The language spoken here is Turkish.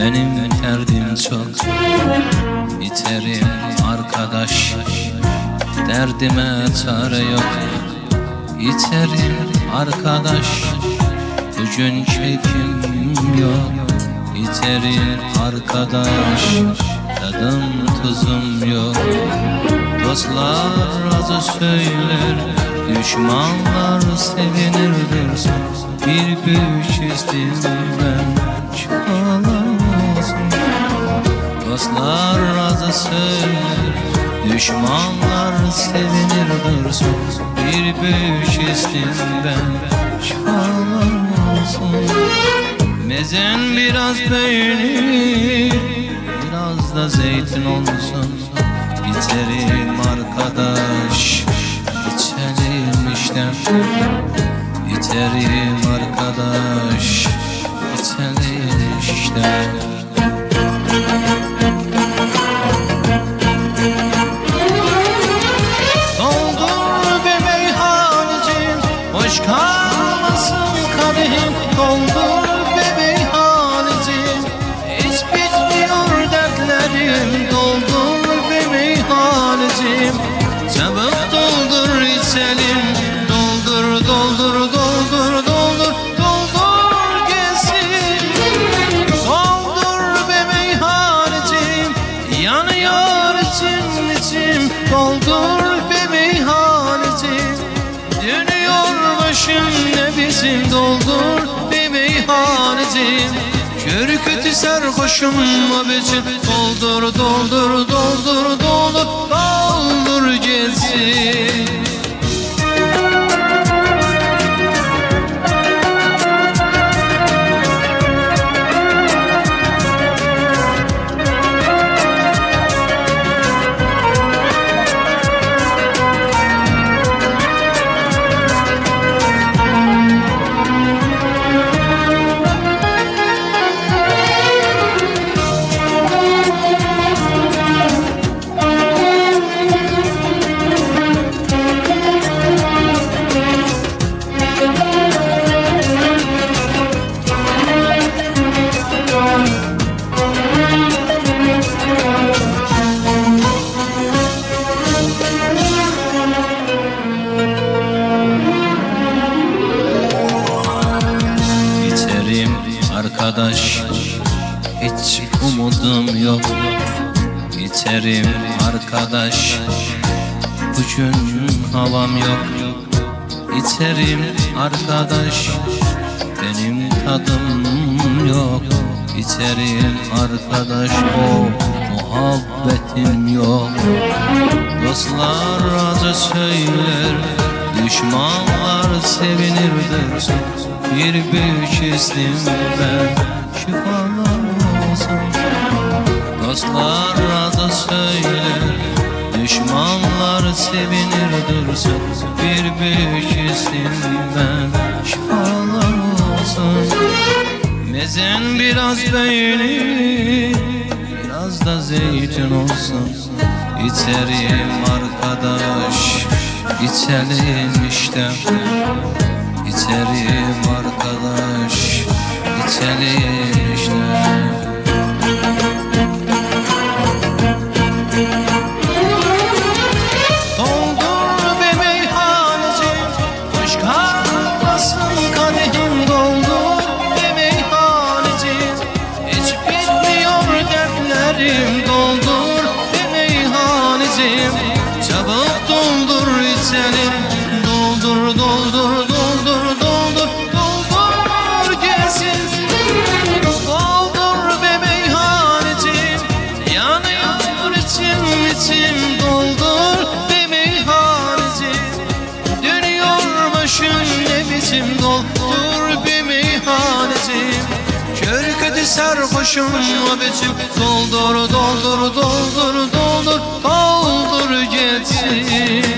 Benim derdim çok, biterim arkadaş. Derdime çare yok, biterim arkadaş. Bugün keyfim yok, biterim arkadaş. Tadım tuzum yok. Dostlar azı söyler, düşmanlar sevinir dursun. Bir büyük istimden çoğalamazsın. Dostlar azı söyler, düşmanlar sevinir dursun. Bir büyük istimden çoğalamazsın. Mezen biraz peynir, biraz da zeytin olsun. Biterim arkadaş, içerim işte. Biterim arkadaş, içerim işte. Doldur be meyhanecim, boş kalmasın kadehim. Doldur be meyhanecim, hiç bitmiyor dertlerim. Doldur be meyhanecim, çabuk doldur içelim. Doldur, doldur, doldur, doldur, doldur gelsin. Doldur be meyhanecim, yanıyor içim içim. Doldur be meyhanecim, dönüyor başım ne bizim. Doldur be meyhanecim, kör kötü sarhoşum abicim. Doldur, doldur, doldur, doldur, doldur gelsin. Arkadaş, hiç umudum yok. Biterim arkadaş, bugün havam yok. Biterim arkadaş, benim tadım yok. Biterim arkadaş, o muhabbetim yok. Dostlar acı söyler, düşmanlar sevinir dursun. Bir büyük istimden şifalanmasın. Dostlar razı söyler, düşmanlar sevinir dursun. Bir büyük istimden şifalanmasın. Mezen biraz peynir, biraz da zeytin olsun. İçerim arkadaş, içelim işte. İçerim arkadaş, içelim işte. Doldur be meyhanecim, boş kalmasın kadehim. Doldur be meyhanecim, hiç bitmiyor dertlerim. Doldur be meyhanecim, çabuk doldur içelim. Doldur, doldur, doldur, doldur, doldur gelsin. Doldur be meyhanecim, yanıyor içim içim. Doldur be meyhanecim, dönüyor başım ne biçim. Doldur be meyhanecim, kör kötü sarhoşum abicim. Doldur, doldur, doldur, doldur, doldur gelsin.